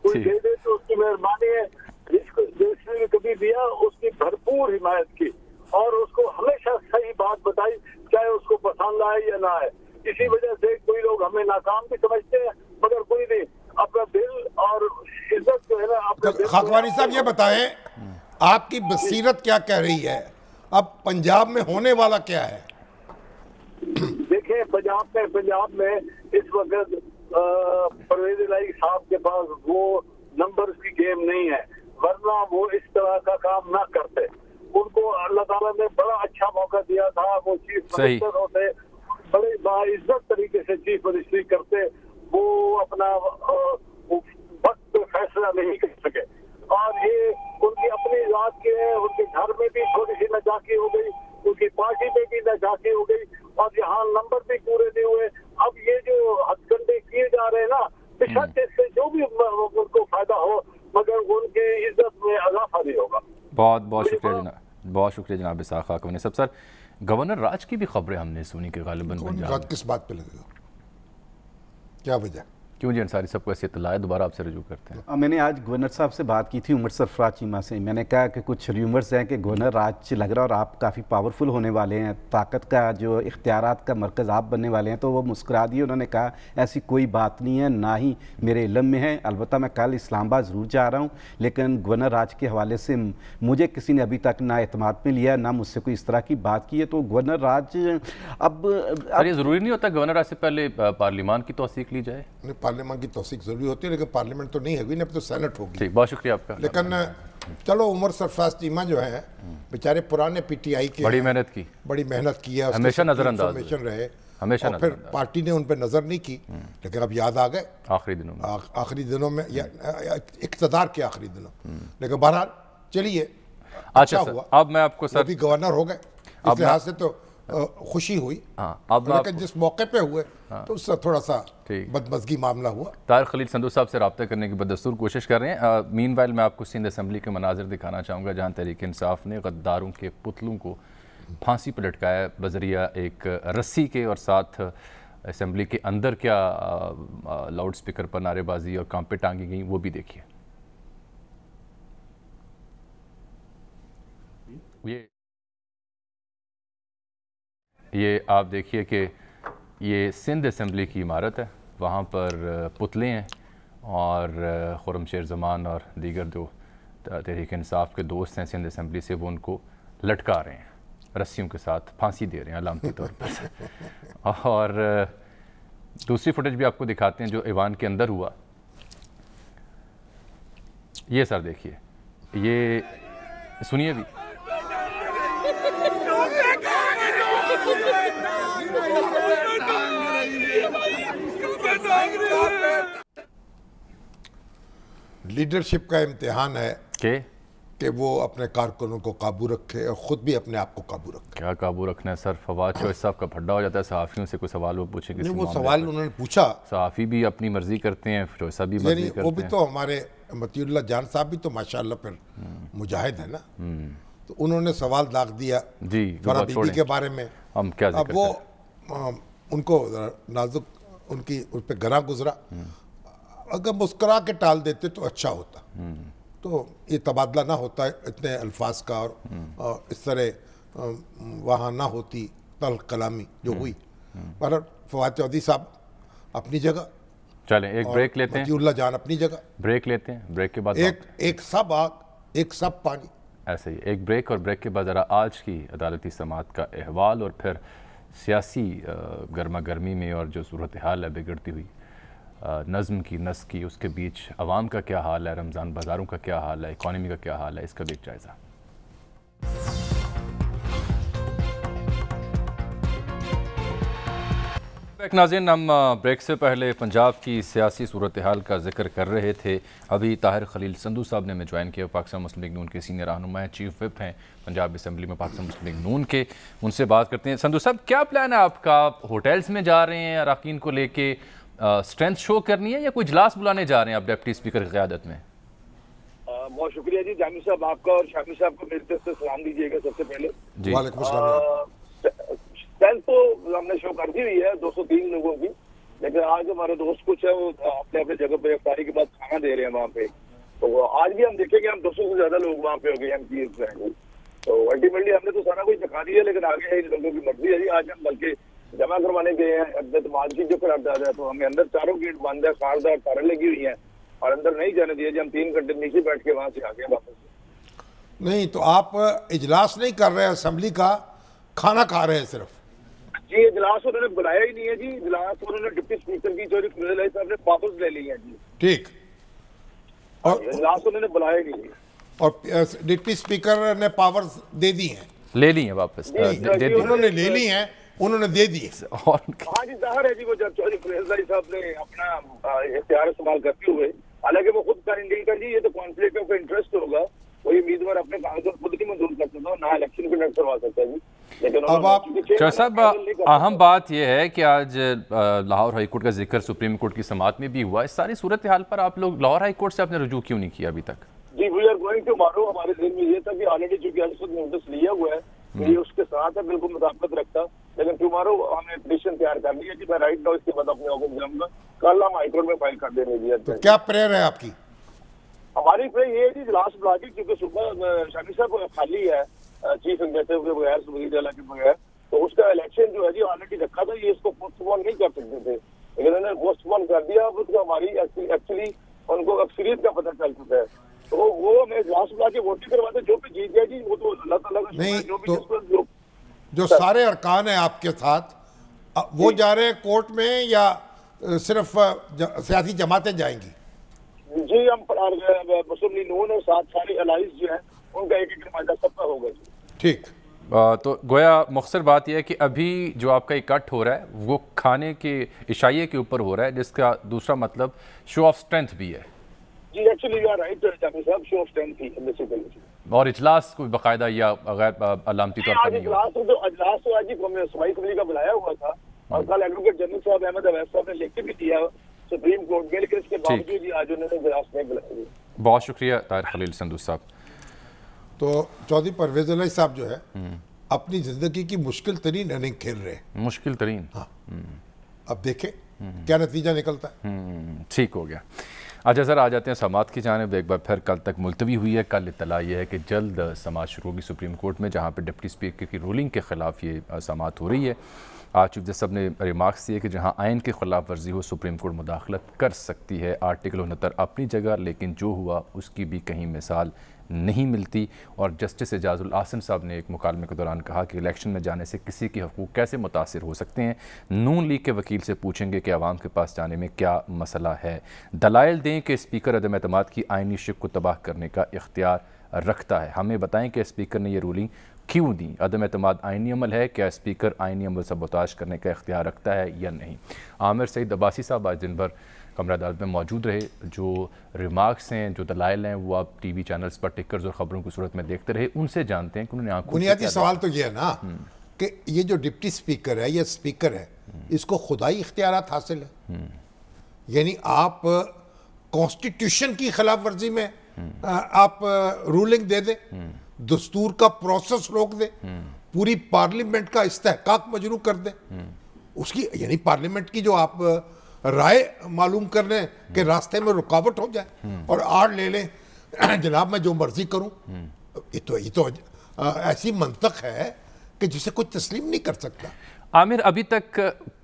कोई दे दे तो उसकी मेहरबानी है, जिसने कभी दिया उसकी भरपूर हिमायत की, और उसको हमेशा सही बात बताई, चाहे उसको पसंद आए या ना आए। इसी वजह से कोई लोग हमें नाकाम भी समझते हैं, मगर कोई नहीं, अपना दिल और इज्जत जो है ना अपने। खाकवानी साहब, ये बताएं आपकी बसीरत क्या कह रही है, अब पंजाब में होने वाला क्या है? देखिए, पंजाब में इस वक्त परवेज इलाही साहब के पास वो नंबर्स की गेम नहीं है, वरना वो इस तरह का काम ना करते। उनको अल्लाह ताला ने बड़ा अच्छा मौका दिया था, वो चीफ मिनिस्टर होते, बड़े बाइज्जत तरीके से चीफ मिनिस्ट्री करते, वो अपना वक्त फैसला नहीं कर सके। और ये उनकी अपनी जात के हैं, उनके घर में भी थोड़ी सी नाचाकी हो गई, उनकी पार्टी में भी नाचाकी हो गई, और यहाँ नंबर भी पूरे नहीं हुए। अब ये जो हथकंडे किए जा रहे हैं ना, बेशक इससे जो भी उनको फायदा हो, मगर उनकी इज्जत में इजाफा नहीं होगा। बहुत बहुत शुक्रिया जनाब, बहुत शुक्रिया जनाब इसहाक खाकवानी साहब। सर, गवर्नर राज की भी खबरें हमने सुनी कि गालिबन पंजाब किस बात पे लगेगा, क्या वजह? क्यों जी अंसारी साहब को ऐसी इत्तला है, दोबारा आपसे रजू करते हैं। मैंने आज गवर्नर साहब से बात की थी, उमर सरफराज चीमा से। मैंने कहा कि कुछ र्यूमर्स हैं कि गवर्नर आज लग रहा है और आप काफ़ी पावरफुल होने वाले हैं, ताकत का जो इख्तियारात का मरकज़ आप बनने वाले हैं। तो वो मुस्कुरा दिए, उन्होंने कहा ऐसी कोई बात नहीं है, ना ही मेरे इल्म में है। अलबत्ता मैं कल इस्लामाबाद ज़रूर जा रहा हूँ, लेकिन गवर्नर राज के हवाले से मुझे किसी ने अभी तक ना एतमाद में लिया, ना मुझसे कोई इस तरह की बात की है। तो गवर्नर राज अब ये ज़रूरी नहीं होता गवर्नर राज से पहले पार्लियामान की तौसीक ली जाए? पार्लियामान की तौसीक जरूरी होती है, लेकिन पार्लियामेंट तो नहीं होगी ना, तो सेनेट होगी। ठीक, बहुत शुक्रिया आपका। लेकिन चलो उमर सरफराज चीमा जो है बेचारे पुराने पीटीआई के बड़ी मेहनत की है, हमेशा नजरअंदाज रहे, हमेशा और फिर पार्टी ने उन पर नजर नहीं की, लेकिन अब याद आ गए आखिरी दिनों में या इक़्तिदार के आखिरी दिनों। लेकिन बहरहाल चलिए, अच्छा हुआ अब मैं आपको सर भी गवर्नर हो गए, इस लिहाज से तो खुशी हुई। लेकिन जिस मौके पे हुए तो उससे थोड़ा सा बदमज़गी मामला हुआ। ताहिर खलील संधू साहब से रब्ता करने की बदस्तूर कोशिश कर रहे हैं। मीनवाइल मैं आपको सिंध असम्बली के मनाजिर दिखाना चाहूँगा जहाँ तहरीक इंसाफ ने गद्दारों के पुतलों को फांसी पर लटकाया बजरिया एक रस्सी के, और साथ असम्बली के अंदर क्या लाउड स्पीकर पर नारेबाजी और कांपे टांगी गई, वो भी देखिए। ये आप देखिए कि ये सिंध असम्बली की इमारत है, वहाँ पर पुतले हैं और खुर्रमशेर ज़मान और दीगर जो तहरीक इंसाफ के दोस्त हैं सिंध असम्बली से, वो उनको लटका रहे हैं रस्सियों के साथ, फांसी दे रहे हैं अलामती तौर पर। और दूसरी फुटेज भी आपको दिखाते हैं जो ईवान के अंदर हुआ। ये सर देखिए, ये सुनिए भी। लीडरशिप का इम्तिहान है कि वो अपने कारकुनों को काबू रखे और ख़ुद भी अपने आप को काबू रखे। क्या काबू रखना है सर? फवाद चौधरी साहब का भड्डा हो जाता है, सहाफ़ियों से कोई सवाल वो पूछे किसी वो सवाल उन्होंने पूछा, सहाफ़ी भी अपनी मर्जी करते हैं, फिरोज़ साहब भी मर्जी करते हैं। वो भी तो हमारे मतीउल्लाह जान साहब भी तो माशाअल्लाह फिर मुजाहिद है ना, तो उन्होंने सवाल दाग दिया जी फरा बीबी के बारे में। हम क्या अब वो उनको नाजुक उनकी उस पर गरा गुजरा, अगर मुस्करा के टाल देते तो अच्छा होता, तो ये तबादला ना होता इतने अल्फाज का, और इस तरह वहाँ ना होती तल्ख कलामी जो हुई। पर फवाद चौधरी साहब अपनी जगह, चलें एक ब्रेक लेते हैं, मतीउल्लाह जान अपनी जगह, ब्रेक लेते हैं, ब्रेक के बाद एक सब आग एक सब पानी, ऐसे ही एक ब्रेक, और ब्रेक के बाद ज़रा आज की अदालती समाअत का अहवाल और फिर सियासी गर्मा गर्मी में और जो सूरत हाल है बिगड़ती हुई नज़्म की नस्ल की, उसके बीच अवाम का क्या हाल है, रमज़ान बाज़ारों का क्या हाल है, इकॉनमी का क्या हाल है, इसका भी एक जायज़ा। नाज़रीन, हम ब्रेक से पहले पंजाब की सियासी सूरत हाल का जिक्र कर रहे थे। अभी ताहिर खलील संधू साहब ने हमें ज्वाइन किया, पाकिस्तान मुस्लिम लीग नून के सीनियर रहनुमा हैं, चीफ विप हैं पंजाब असम्बली में पाकिस्तान मुस्लिम लीग नून के। उनसे बात करते हैं। संधू साहब, क्या प्लान है आपका? होटल्स में जा रहे हैं अरकान को लेके स्ट्रेंथ शो करनी है, या कोई इजलास बुलाने जा रहे हैं आप डिप्टी स्पीकर की क़यादत में? बहुत शुक्रिया जी जामी साहब आपका, और शामी साहब को मेरी तरफ से सलाम दीजिएगा सबसे पहले जी। वालेकुम अस्सलाम। स्ट्रेंथ तो हमने शो कर दी हुई है 203 लोगों की, लेकिन आज हमारे दोस्त कुछ है वो अपने अपने जगह पे इफ्तारी के बाद खाना दे रहे हैं वहाँ पे, तो आज भी हम देखेंगे हम 200 से ज्यादा लोग वहाँ पे हो गए MP। तो अल्टीमेटली हमने तो सारा कुछ दिखा दिया, लेकिन आगे है इन लोगों की मर्जी है जी। आज हम बल्कि जमा करवाने गए हैं एतमाद की जो करारदाद है, तो हमें अंदर चारों गेट बंद है, खारदार तारे लगी हुई है और अंदर नहीं जाने दिया जी। हम 3 घंटे नीचे बैठ के वहाँ से आ गए वापस। नहीं तो आप इजलास नहीं कर रहे हैं असेंबली का, खाना खा रहे हैं सिर्फ? जी इजलास उन्होंने बुलाया ही नहीं है जी, इजलास उन्होंने डिप्टी स्पीकर की चौधरी फिरोज साहब ने वापस ले ली है जी। ठीक, और इजलास उन्होंने बुलाया ही नहीं, और डिप्टी स्पीकर ने पावर्स दे दी हैं, ले ली हैं वापस, उन्होंने ले ली हैं, उन्होंने दे दी। और हाँ जी जाहिर है जी, वो जब चौधरी फिरोज साहब ने अपना इख्तियार इस्तेमाल करते हुए, हालांकि वो खुद करेंगे कर जी, ये तो कॉन्फ्लिक्ट ऑफ इंटरेस्ट होगा, वही उम्मीदवार अपने कागजात खुद नहीं मंजूर कर सकता, ना इलेक्शन कंडक्ट करवा सकता है जी। लेकिन अब आप साहब, अहम बात यह है कि आज लाहौर हाई कोर्ट का जिक्र सुप्रीम कोर्ट की समाअत में भी हुआ। इस सारी सूरत हाल पर आप लोग लाहौर हाई कोर्ट से आपने रुजू क्यों नहीं किया अभी तक? जी वी आर गोइंग टू मारो, हमारे दिल में ये था कि ऑलरेडी चूंकि आज खुद नोटिस लिया हुआ है, ये उसके साथ है, बिल्कुल मुताबिकत रखता, लेकिन टुमारो हमने पिटीशन तैयार कर ली है कि मैं राइट नाउ इसके बाद अपने ऑफिस जाऊंगा कल हम हाईकोर्ट में फाइल कर देंगे जी। तो क्या प्रेयर है आपकी? हमारी प्रेयर ये है जी इजलास बुला के, क्योंकि सुबह शामी साहब खाली है चीफ एग्जीक्यूटिव के बगैर, वजीर आला के बगैर, तो उसका इलेक्शन जो है जी ऑलरेडी रखा था, ये इसको पोस्टपोन नहीं कर सकते थे, लेकिन उन्होंने पोस्टपोन कर दिया। अब उसको हमारी एक्चुअली उनको अक्सरियत का पता चल चुका है, तो वो हमें इजलास बुला के वोटिंग करवाते, जो भी जीत गया जी वो तो अल्लाह ताला का शुक्र है, जो भी जिसको जो सारे अरकान हैं आपके साथ वो जा रहे हैं कोर्ट में या सिर्फ सियासी जमातें जाएंगी? जी हम मुस्लिम लीग नून और साथ सारी अलाइज जो है उनका एक नुमाइंदा सबका होगा जी। ठीक। तो गोया मुख्तसर बात यह है कि अभी जो आपका इकट्ठ हो रहा है वो खाने के इशाइये के ऊपर हो रहा है, जिसका दूसरा मतलब शो ऑफ स्ट्रेंथ भी है जी। Actually you are right Jafar साहब, शो ऑफ स्ट्रेंथ थी बेसिकली। और इजलास कोई बाकायदा या गैर अलामती तौर पर नहीं हुआ? इजलास तो आज ही सूबाई असम्बली का बुलाया हुआ था, और कल एडवोकेट जनरल साहब अहमद अवैस साहब ने लिख के भी दिया सुप्रीम कोर्ट में, लेकिन इसके बावजूद ही आज उन्होंने इजलास नहीं बुलाया। बहुत शुक्रिया ताहिर खलील संदूस साहब। तो चौधरी परवेज इलाही साहब जो है अपनी जिंदगी की मुश्किल तरीन इनिंग खेल रहे हैं। मुश्किल तरीन? हाँ। अब देखें क्या नतीजा निकलता है। ठीक हो गया। अच्छा सर, आ जाते हैं समात की जानिब। एक बार फिर कल तक मुलतवी हुई है। कल इत्तला ये है कि जल्द समात शुरू होगी सुप्रीम कोर्ट में, जहाँ पर डिप्टी स्पीकर की रूलिंग के ख़िलाफ़ ये समात हो रही है। आज चीफ जस्टिस साहब ने रिमार्क्स दिए कि जहाँ आइन की खिलाफ वर्जी हो सुप्रीम कोर्ट मुदाखलत कर सकती है। आर्टिकल 69 अपनी जगह, लेकिन जो हुआ उसकी भी कहीं मिसाल नहीं मिलती। और जस्टिस एजाजुल आसन साहब ने एक मुकालमे के दौरान कहा कि इलेक्शन में जाने से किसी के हकूक़ कैसे मुतासिर हो सकते हैं। नून लीग के वकील से पूछेंगे कि आवाम के पास जाने में क्या मसला है। दलाइल दें कि स्पीकर अदम एतमाद की आइनी शिक को तबाह करने का इख्तियार रखता है। हमें बताएं कि स्पीकर ने यह रूलिंग क्यों दी। अदम एतमाद आइनी अमल है, क्या स्पीकर आइनी अमल सबोताज करने का इख्तियार रखता है या नहीं। आमिर सईद अब्बासी साहब आज दिन भर कमरा अदालत में मौजूद रहे। जो रिमार्क्स हैं, जो दलाइल हैं, वो आप टीवी चैनल्स पर टिकर्स और ख़बरों की सूरत में देखते रहे। उनसे जानते हैं कि उन्होंने आंखों बुनियादी सवाल तो ये है ना कि ये जो डिप्टी स्पीकर है या स्पीकर है, इसको खुदाई इख्तियारात हासिल है। यानी आप कॉन्स्टिट्यूशन की खिलाफ वर्जी में आप रूलिंग दे दें, दस्तूर का प्रोसेस रोक दे, पूरी पार्लियामेंट का इस्तेहकाक मजरू कर दे, उसकी यानी पार्लियामेंट की जो आप राय मालूम कर लें कि रास्ते में रुकावट हो जाए और आड़ ले लें जनाब मैं जो मर्जी करूं। ये तो ऐसी मंतक है कि जिसे कोई तस्लीम नहीं कर सकता। आमिर, अभी तक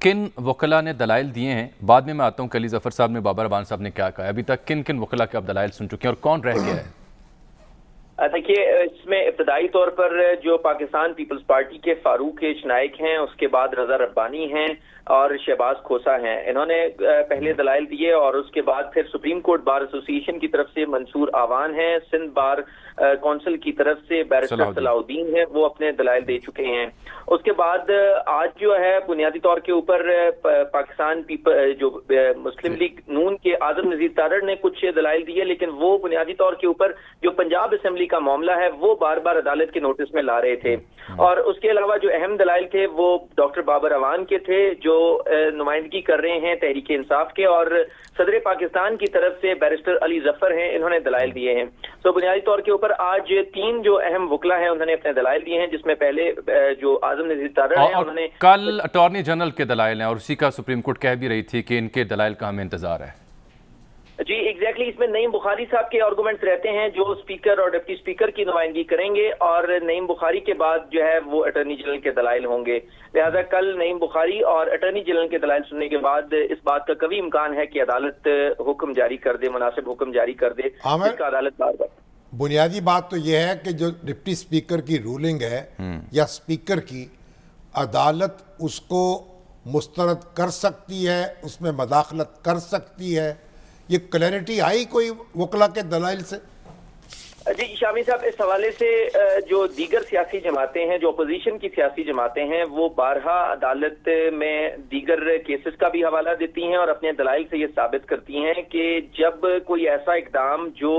किन वकला ने दलाइल दिए हैं? बाद में मैं आता हूँ कली जफर साहब ने, बाबर अबान साहब ने क्या कहा। अभी तक किन किन वकला के आप दलाइल सुन चुके हैं और कौन रह गया है? देखिए, इसमें इब्तदाई तौर पर जो पाकिस्तान पीपल्स पार्टी के फारूक नाइक हैं, उसके बाद रजा रब्बानी हैं और शहबाज खोसा हैं। इन्होंने पहले दलाइल दिए और उसके बाद फिर सुप्रीम कोर्ट बार एसोसिएशन की तरफ से मंसूर आवान हैं, सिंध बार कौंसिल की तरफ से बैरिस्टर सलाउद्दीन हैं, वो अपने दलाइल दे चुके हैं। उसके बाद आज जो है बुनियादी तौर के ऊपर पाकिस्तान जो मुस्लिम लीग नून के आजम नजीर तारड़ ने कुछ दलाइल दिए, लेकिन वो बुनियादी तौर के ऊपर जो पंजाब असेंबली का मामला है वो बार बार अदालत के नोटिस में ला रहे थे। और उसके अलावा जो अहम दलाइल थे वो डॉक्टर बाबर अवान के थे, जो नुमाइंदगी कर रहे हैं तहरीक इंसाफ के, और सदर पाकिस्तान की तरफ से बैरिस्टर अली जफर हैं, इन्होंने दलाइल दिए हैं। तो बुनियादी तौर के ऊपर आज 3 जो अहम वकला हैं उन्होंने अपने दलाइल दिए हैं, जिसमें पहले जो आजम नजीर तारड़ हैं उन्होंने कल अटॉर्नी जनरल के दलाइल हैं और उसी का सुप्रीम कोर्ट कह भी रही थी कि इनके दलाइल का हमें इंतजार है। जी एग्जैक्टली, इसमें नईम बुखारी साहब के आर्गूमेंट्स रहते हैं जो स्पीकर और डिप्टी स्पीकर की नुमाइंदगी करेंगे, और नईम बुखारी के बाद जो है वो अटॉर्नी जनरल के दलाइल होंगे। लिहाजा कल नईम बुखारी और अटॉर्नी जनरल के दलाइल सुनने के बाद इस बात का कभी इम्कान है कि अदालत हुक्म जारी कर दे, मुनासिब हुक्म जारी कर दे। इसका अदालत बार बार बुनियादी बात तो यह है कि जो डिप्टी स्पीकर की रूलिंग है या स्पीकर की, अदालत उसको मुस्तरद कर सकती है, उसमें मदाखलत कर सकती है। ये क्लैरिटी आई कोई वकला के दलाइल से? जी शामी साहब, इस हवाले से जो दीगर सियासी जमातें हैं, जो अपोजिशन की सियासी जमातें हैं, वो बारहा अदालत में दीगर केसेस का भी हवाला देती हैं और अपने दलाइल से ये साबित करती हैं कि जब कोई ऐसा इकदाम जो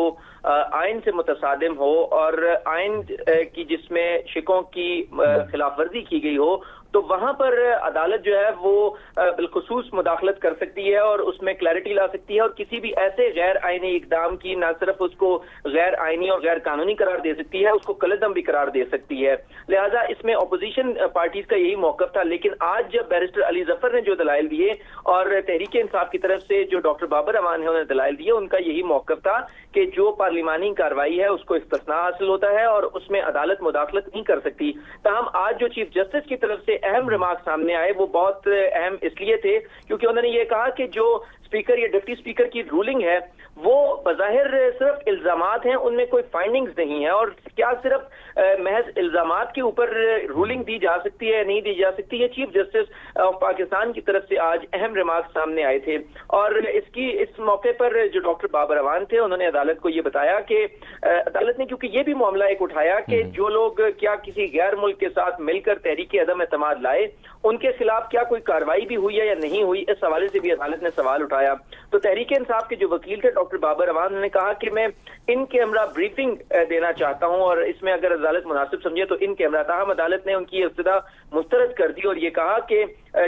आइन से मुतसादिम हो और आइन की जिसमें शिकों की खिलाफ वर्जी की गई हो, तो वहां पर अदालत जो है वो बिलखुसूस मुदाखलत कर सकती है और उसमें क्लैरिटी ला सकती है, और किसी भी ऐसे गैर आइनी इकदाम की न सिर्फ उसको गैर आइनी اور غیر قانونی قرار دے سکتی ہے، اس کو کالعدم بھی قرار دے سکتی ہے. لہٰذا اس میں اپوزیشن پارٹیز کا یہی موقف تھا. لیکن آج جب بیرسٹر علی ظفر نے جو دلائل دیے اور تحریک انصاف کی طرف سے جو ڈاکٹر بابر امان ہے انہوں نے دلائل دیے، ان کا یہی موقف تھا کہ جو پارلیمانی کارروائی ہے اس کو استثناء حاصل ہوتا ہے اور اس میں عدالت مداخلت نہیں کر سکتی. تاہم آج جو چیف جسٹس کی طرف سے اہم ریمارک سامنے آئے وہ بہت اہم اس لیے تھے کیونکہ انہوں نے یہ کہا کہ جو اسپیکر یا ڈپٹی اسپیکر کی رولنگ ہے وہ بظاہر صرف الزامات ہیں، ان میں کوئی فائنڈنگز نہیں ہے، اور کیا صرف محض الزامات کے اوپر رولنگ دی جا سکتی ہے نہیں دی جا سکتی. یہ چیف جسٹس آف پاکستان کی طرف سے آج اہم ریمارک سامنے آئے تھے. اور اس موقع پر جو ڈاکٹر بابر امان تھے انہوں نے عدالت کو یہ بتایا کہ عدالت نے کیونکہ یہ بھی معاملہ ایک اٹھایا کہ جو لوگ کیا کسی غیر ملک کے ساتھ مل کر تحریک عدم اعتماد لائے ان کے خلاف کیا کوئی کارروائی بھی ہوئی ہے یا نہیں ہوئی، اس حوالے سے بھی عدالت نے سوال اٹھایا. تو تحریک انصاف کے جو وکیل تھے ڈاکٹر بابر امان نے کہا کہ میں ان کیمرہ بریفنگ دینا چاہتا ہوں اور اس میں اگر عدالت مناسب سمجھے تو ان کیمرہ. تاہم عدالت نے ان کی ابتدا مسترد کر دی اور یہ کہا کہ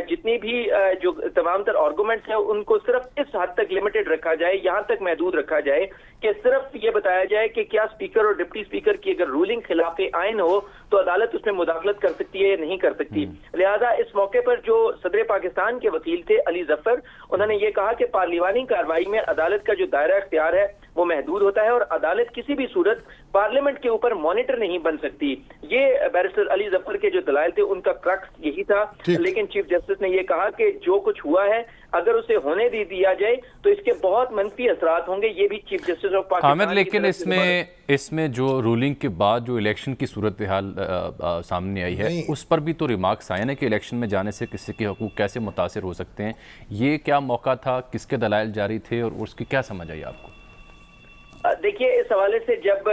جتنی بھی جو تمام تر آرگومنٹس ہیں ان کو صرف اس حد تک لمیٹڈ رکھا جائے، یہاں تک محدود رکھا جائے کہ صرف یہ بتایا جائے کہ کیا اسپیکر اور ڈپٹی اسپیکر کی اگر رولنگ خلاف آئین ہو تو عدالت اس میں مداخلت کر سکتی ہے یا نہیں کر سکتی. لہذا اس موقع پر جو صدر پاکستان کے وکیل تھے علی ظفر انہوں نے یہ کہا کہ پارلیمانی کارروائی میں عدالت کا جو دائرہ اختیار ہے وہ محدود ہوتا ہے اور عدالت کسی بھی صورت پارلیمنٹ کے اوپر مانیٹر نہیں بن سکتی. یہ بیرسٹر علی ظفر کے جو دلائل تھے ان کا کرکس یہی تھا. لیکن چیف جسٹس نے یہ کہا کہ جو کچھ ہوا ہے اگر اسے ہونے دیا جائے تو اس کے بہت منفی اثرات ہوں گے. یہ بھی چیف جسٹس آف پاکستان. لیکن اس میں جو رولنگ کے بعد جو الیکشن کی صورتحال سامنے آئی ہے اس پر بھی تو ریمارکس آئے نا کہ الیکشن میں جانے سے کسی کے حقوق کیسے متاثر ہو سکتے ہیں. یہ کیا موقع تھا، کس کے دلائل جاری تھے اور اس کی کیا سمجھ آئی آپ کو؟ دیکھیے اس حوالے سے جب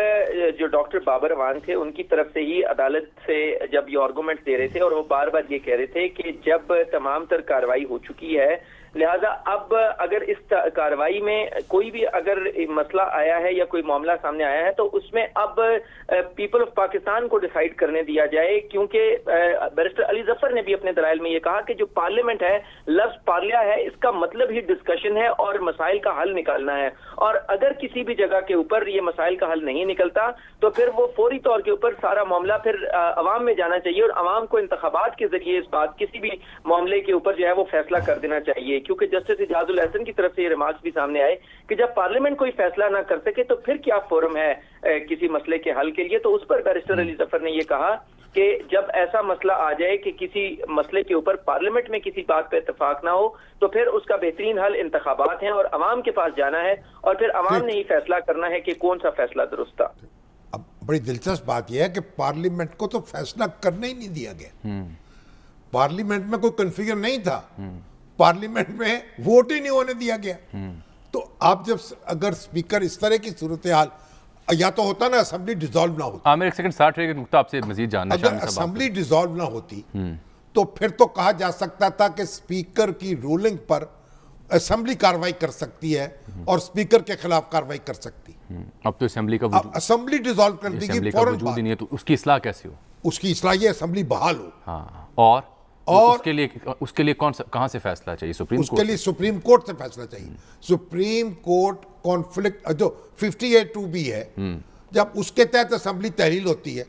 جو ڈاکٹر بابر امان تھے ان کی طرف سے ہی عدالت سے جب یہ آرگومنٹ دے رہے تھے اور وہ بار بار یہ کہہ رہے تھے کہ جب تمام تر کارروائی ہو چکی ہے لہذا اب اگر اس کارروائی میں کوئی بھی اگر مسئلہ آیا ہے یا کوئی معاملہ سامنے آیا ہے تو اس میں اب پیپل آف پاکستان کو ڈیسائیڈ کرنے دیا جائے. کیونکہ بیرسٹر علی ظفر نے بھی اپنے دلائل میں یہ کہا کہ جو پارلیمنٹ ہے لفظ پارلیہ ہے اس کا مطلب ہی ڈسکشن ہے اور مسائل کا حل نکالنا ہے. اور اگر کسی بھی جگہ کے اوپر یہ مسائل کا حل نہیں نکلتا تو پھر وہ فوری طور کے اوپر سارا معاملہ پھر عوام میں جانا چاہیے اور عوام کو انتخابات کے ذریعے اس بات کسی بھی معاملے کے اوپر جو ہے وہ فیصلہ کر دینا چاہیے. کیونکہ جسٹس اجاز الحسن کی طرف سے یہ ریمارکس بھی سامنے آئے کہ جب پارلیمنٹ کوئی فیصلہ نہ کر سکے تو پھر کیا فورم ہے کسی مسئلے کے حل کے لیے. تو اس پر بیرسٹر علی ظفر نے یہ کہا کہ جب ایسا مسئلہ آ جائے کہ کسی مسئلے کے اوپر پارلیمنٹ میں کسی بات پہ اتفاق نہ ہو تو پھر اس کا بہترین حل انتخابات ہیں اور عوام کے پاس جانا ہے اور پھر عوام نے ہی فیصلہ کرنا ہے کہ کون سا فیصلہ درست تھا. اب بڑی دلچسپ بات یہ ہے کہ پارلیمنٹ کو تو فیصلہ کرنے ہی نہیں دیا گیا. پارلیمنٹ میں کوئی کنفیگر نہیں تھا، پارلیمنٹ میں ووٹ ہی نہیں ہونے دیا گیا. تو آپ جب اگر اسپیکر اس طرح کی صورتحال یا تو ہوتا نا اسمبلی ڈیزالو نہ ہوتی. عامر ایک سیکنڈ 60 ایک نقطہ آپ سے مزید جاننا اگر اسمبلی ڈیزالو نہ ہوتی تو پھر تو کہا جا سکتا تھا کہ اسپیکر کی رولنگ پر اسمبلی کاروائی کر سکتی ہے اور اسپیکر کے خلاف کاروائی کر سکتی. اب تو اسمبلی کا اسمبلی ڈیزالو کر دی گئی فوراً وجود ہی نہیں ہے تو اس کی اصلاح کیسے ہو؟ اس کی اصلاح یہ اسمبلی بحال ہو. اور اس کے لیے کہاں سے فیصلہ چاہیے؟ Supreme court. اس کے لیے سپریم کورٹ سے فیصلہ چاہیے. سپریم کورٹ کانفلکٹ جو 58(2)B ہے جب اس کے تحت اسمبلی تحلیل ہوتی ہے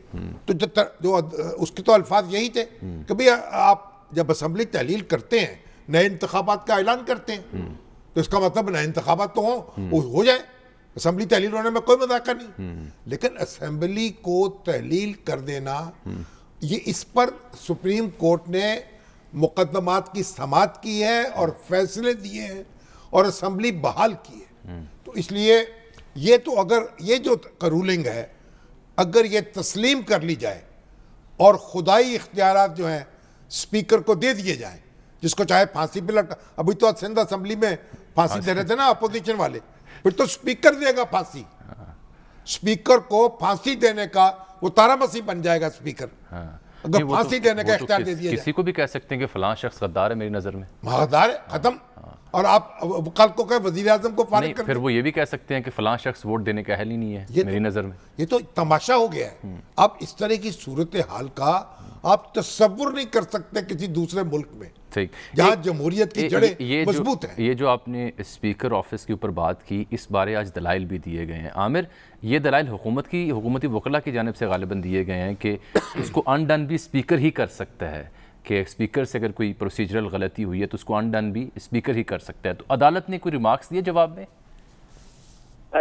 تو جو اس کے تو الفاظ یہی تھے کہ بھئی آپ جب اسمبلی تحلیل کرتے ہیں نئے انتخابات کا اعلان کرتے ہیں تو اس کا مطلب نئے انتخابات تو ہو جائیں. اسمبلی تحلیل ہونے میں کوئی مذاکرہ نہیں. لیکن اسمبلی کو تحلیل کر دینا یہ اس پر سپریم کورٹ نے مقدمات کی سماعت کی ہے اور فیصلے دیے ہیں اور اسمبلی بحال کی ہے. تو اس لیے یہ تو اگر یہ جو رولنگ ہے اگر یہ تسلیم کر لی جائے اور خدائی اختیارات جو ہیں اسپیکر کو دے دیے جائیں جس کو چاہے پھانسی پہ لٹکا. ابھی تو سندھ اسمبلی میں پھانسی دے رہے تھے نا اپوزیشن والے، پھر تو اسپیکر دے گا پھانسی. اسپیکر کو پھانسی دینے کا وہ تارا مسیح بن جائے گا اسپیکر اگر پھانسی دینے کا اختیار دے دیا جائے. کسی کو بھی کہہ سکتے ہیں کہ فلاں شخص غدار ہے میری نظر میں. غدار ہے ختم. اور آپ کل کو کہیں وزیر اعظم کو فارغ کر پھر وہ یہ بھی کہہ سکتے ہیں کہ فلاں شخص ووٹ دینے کا اہل ہی نہیں ہے میری نظر میں. یہ تو تماشا ہو گیا ہے. اب اس طرح کی صورتحال کا آپ تصور نہیں کر سکتے کسی دوسرے ملک میں. ٹھیک، جہاں جمہوریت کی جڑیں مضبوط ہیں. یہ جو آپ نے اسپیکر آفس کے اوپر بات کی، اس بارے آج دلائل بھی دیے گئے ہیں. عامر، یہ دلائل حکومتی وکلاء کی جانب سے غالباً دیے گئے ہیں کہ اس کو ان ڈن بھی اسپیکر ہی کر سکتا ہے، کہ اسپیکر سے اگر کوئی پروسیجرل غلطی ہوئی ہے تو اس کو ان ڈن بھی اسپیکر ہی کر سکتا ہے. تو عدالت نے کوئی ریمارکس دیے جواب میں؟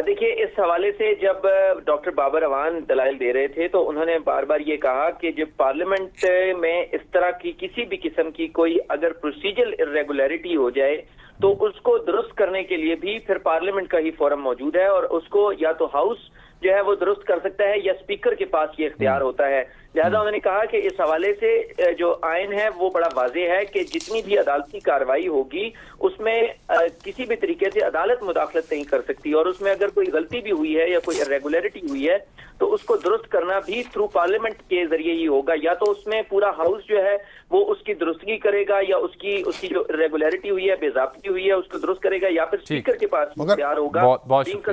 دیکھیے، اس حوالے سے جب ڈاکٹر بابر اعوان دلائل دے رہے تھے تو انہوں نے بار بار یہ کہا کہ جب پارلیمنٹ میں اس طرح کی کسی بھی قسم کی کوئی اگر پروسیجرل ارریگولیرٹی ہو جائے تو اس کو درست کرنے کے لیے بھی پھر پارلیمنٹ کا ہی فورم موجود ہے، اور اس کو یا تو ہاؤس جو ہے وہ درست کر سکتا ہے یا اسپیکر کے پاس یہ اختیار ہوتا ہے. لہذا انہوں نے کہا کہ اس حوالے سے جو آئین ہے وہ بڑا واضح ہے کہ جتنی بھی عدالتی کارروائی ہوگی اس میں کسی بھی طریقے سے عدالت مداخلت نہیں کر سکتی، اور اس میں اگر کوئی غلطی بھی ہوئی ہے یا کوئی ارریگولیرٹی ہوئی ہے تو اس کو درست کرنا بھی تھرو پارلیمنٹ کے ذریعے ہی ہوگا. یا تو اس میں پورا ہاؤس جو ہے وہ اس کی درستگی کرے گا، یا اس کی جو ارریگولیرٹی ہوئی ہے، بے ضابطگی ہوئی ہے، اس کو درست کرے گا، یا پھر اسپیکر کے پاس اختیار ہوگا.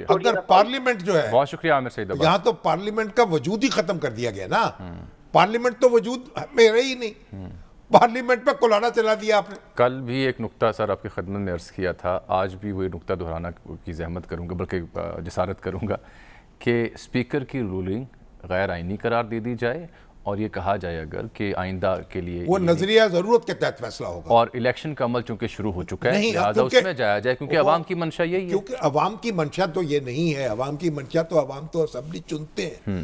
اگر پارلیمنٹ جو ہے، بہت شکریہ عامر سعید، یہاں تو پارلیمنٹ کا وجود ہی ختم کر دیا گیا نا. پارلیمنٹ تو وجود میں رہی نہیں، پارلیمنٹ پہ کلاڑا چلا دیا آپ نے. کل بھی ایک نقطہ سر آپ کی خدمت میں عرض کیا تھا، آج بھی وہی نقطہ دہرانا کی زحمت کروں گا، بلکہ جسارت کروں گا کہ اسپیکر کی رولنگ غیر آئینی قرار دے دی جائے، اور یہ کہا جائے اگر کہ آئندہ کے لیے وہ نظریہ ضرورت کے تحت فیصلہ ہوگا، اور الیکشن کا عمل چونکہ شروع ہو چکا ہے لہٰذا اس میں جایا جائے، کیونکہ عوام کی منشا یہی ہے. کیونکہ عوام کی منشا تو یہ نہیں ہے، عوام کی منشا تو عوام تو اسمبلی چنتے ہیں.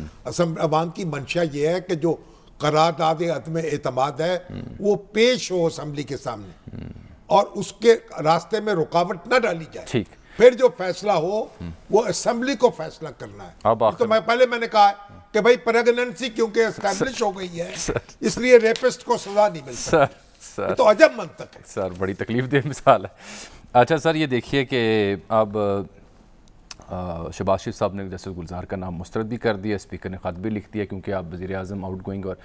عوام کی منشا یہ ہے کہ جو قرارداد عدم اعتماد ہے وہ پیش ہو اسمبلی کے سامنے، اور اس کے راستے میں رکاوٹ نہ ڈالی جائے. ٹھیک، پھر جو فیصلہ ہو وہ اسمبلی کو فیصلہ کرنا ہے. تو میں نے کہا کہ بھائی پریگننسی کیونکہ اسٹیبلش ہو گئی ہے اس لیے ریپسٹ کو سزا نہیں ملتا، تو عجب منطق ہے. سر بڑی تکلیف دہ مثال ہے. اچھا سر، یہ دیکھیے کہ اب شہباز شریف صاحب نے جسٹس گلزار کا نام مسترد بھی کر دیا، اسپیکر نے خط بھی لکھ دیا، کیونکہ آپ وزیر اعظم آؤٹ گوئنگ اور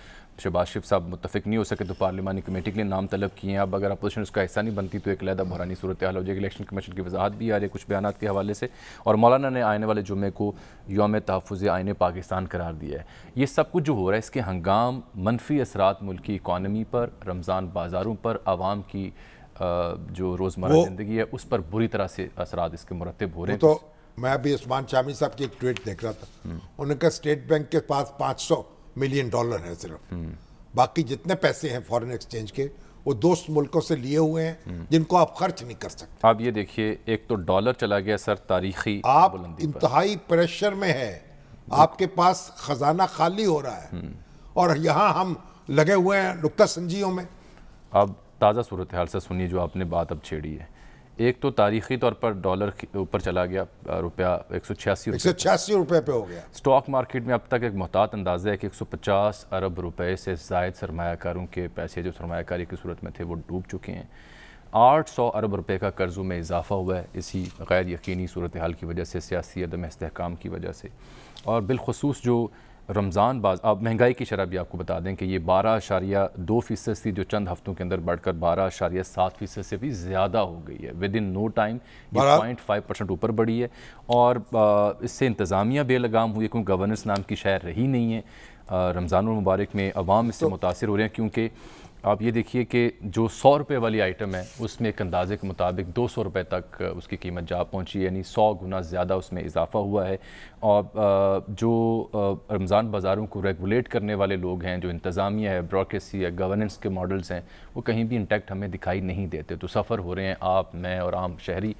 شہباز شریف صاحب متفق نہیں ہو سکے تو پارلیمانی کمیٹی کے لیے نام طلب کیے ہیں. اب اگر اپوزیشن اس کا حصہ نہیں بنتی تو ایک علیحدہ بحرانی صورتحال ہو جائے گی. الیکشن کمیشن کی وضاحت بھی آ رہی ہے کچھ بیانات کے حوالے سے، اور مولانا نے آنے والے جمعے کو یوم تحفظ آئین پاکستان قرار دیا ہے. یہ سب کچھ جو ہو رہا ہے اس کے ہنگام منفی اثرات ملکی اکانومی پر، رمضان بازاروں پر، عوام کی جو روزمرہ زندگی ہے اس پر بری طرح سے اثرات اس کے مرتب ہو رہے ہیں. تو میں ابھی عثمان شامی صاحب کی ایک ٹویٹ دیکھ رہا تھا، انہوں نے کہا اسٹیٹ بینک کے پاس $500 ملین ہے صرف، باقی جتنے پیسے ہیں فورن ایکسچینج کے وہ دوست ملکوں سے لیے ہوئے ہیں جن کو آپ خرچ نہیں کر سکتے. آپ یہ دیکھیے، ایک تو ڈالر چلا گیا سر تاریخی آپ انتہائی پریشر میں ہے، آپ کے پاس خزانہ خالی ہو رہا ہے، اور یہاں ہم لگے ہوئے ہیں نکتہ سنجیوں میں. اب تازہ صورتحال سے سنیے جو آپ نے بات اب چھیڑی ہے. ایک تو تاریخی طور پر ڈالر اوپر چلا گیا، روپیہ 186 روپے پہ ہو گیا. سٹاک مارکیٹ میں اب تک ایک محتاط اندازہ ہے کہ 150 ارب روپے سے زائد سرمایہ کاروں کے پیسے جو سرمایہ کاری کی صورت میں تھے وہ ڈوب چکے ہیں. 800 ارب روپے کا قرضوں میں اضافہ ہوا ہے اسی غیر یقینی صورتحال کی وجہ سے، سیاسی عدم استحکام کی وجہ سے. اور بالخصوص جو رمضان اب مہنگائی کی شرح بھی آپ کو بتا دیں کہ یہ 12.2% تھی جو چند ہفتوں کے اندر بڑھ کر 12.7% سے بھی زیادہ ہو گئی ہے. ود ان نو ٹائم یہ 0.5% اوپر بڑھی ہے، اور اس سے انتظامیہ بے لگام ہوئی کیونکہ گورننس نام کی شے رہی نہیں ہے. رمضان المبارک میں عوام اس سے متاثر ہو رہے ہیں، کیونکہ آپ یہ دیکھیے کہ جو 100 روپے والی آئٹم ہے اس میں ایک اندازے کے مطابق 200 روپے تک اس کی قیمت جا پہنچی، یعنی 100 گنا زیادہ اس میں اضافہ ہوا ہے. اور جو رمضان بازاروں کو ریگولیٹ کرنے والے لوگ ہیں، جو انتظامیہ ہے، بیوروکریسی ہے، گورننس کے ماڈلز ہیں، وہ کہیں بھی انٹیکٹ ہمیں دکھائی نہیں دیتے. تو سفر ہو رہے ہیں آپ، میں اور عام شہری.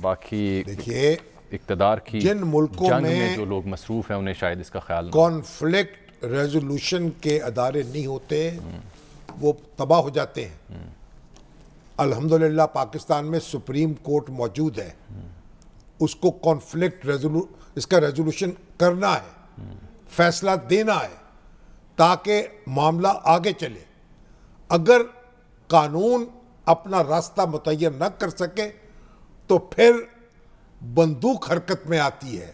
باقی دیکھیے اقتدار کی جن ملکوں جنگ میں جو لوگ مصروف ہیں انہیں شاید اس کا خیال کانفلکٹ ریزولوشن کے ادارے نہیں ہوتے وہ تباہ ہو جاتے ہیں. الحمدللہ پاکستان میں سپریم کورٹ موجود ہے، اس کو کانفلکٹ اس کا ریزولوشن کرنا ہے، فیصلہ دینا ہے تاکہ معاملہ آگے چلے. اگر قانون اپنا راستہ متعین نہ کر سکے تو پھر بندوق حرکت میں آتی ہے،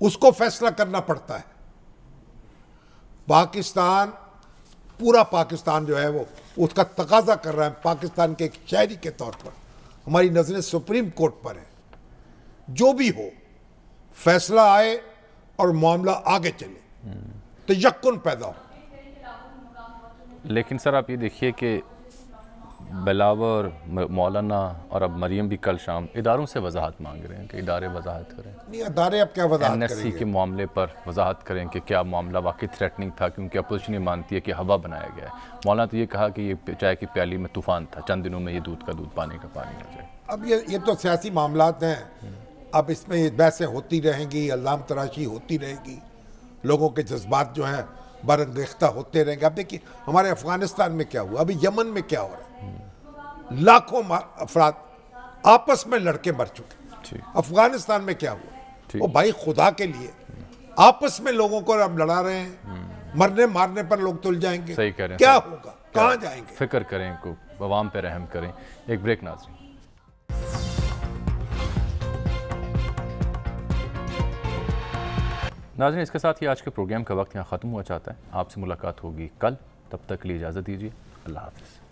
اس کو فیصلہ کرنا پڑتا ہے. پاکستان، پورا پاکستان جو ہے وہ اس کا تقاضا کر رہا ہے. پاکستان کے ایک شہری کے طور پر ہماری نظریں سپریم کورٹ پر ہیں. جو بھی ہو فیصلہ آئے اور معاملہ آگے چلے تو یقین پیدا ہو. लेकिन सर आप ये देखिए कि बिलावर, मौलाना और अब मरियम भी कल शाम इदारों से वजाहत मांग रहे हैं कि इदारे वजाहत करें। नहीं, इदारे अब क्या वजाहत NSC करेंगे? के मामले पर वजाहत करें कि क्या मामला वाकई थ्रेटनिंग था, क्योंकि अपोजिशन ये मानती है कि हवा बनाया गया है। मौलाना तो ये कहा कि ये चाय की प्याली में तूफान था, चंद दिनों में ये दूध का दूध पानी का पानी हो जाए। अब ये तो सियासी मामलात हैं, अब इसमें ये बहसें होती रहेंगी, अल्लाम तराशी होती रहेगी, लोगों के जज्बात जो हैं बरंगेख्ता होते रहेंगे। अब देखिए हमारे अफगानिस्तान में क्या हुआ, अभी यमन में क्या हो रहा है, लाखों अफराद आपस में लड़के मर चुके। अफगानिस्तान में क्या हुआ, वो भाई खुदा के लिए आपस में लोगों को अब लड़ा रहे हैं, मरने मारने पर लोग तुल जाएंगे। सही कह रहे हैं, क्या होगा, कहाँ जाएंगे? फिक्र करें, को अवाम पे रहम करें। एक ब्रेक नाज़रीन। नाज़रीन, इसके साथ ही आज के प्रोग्राम का वक्त यहाँ ख़त्म हुआ चाहता है। आपसे मुलाकात होगी कल, तब तक के लिए इजाज़त दीजिए। अल्लाह हाफ़िज़।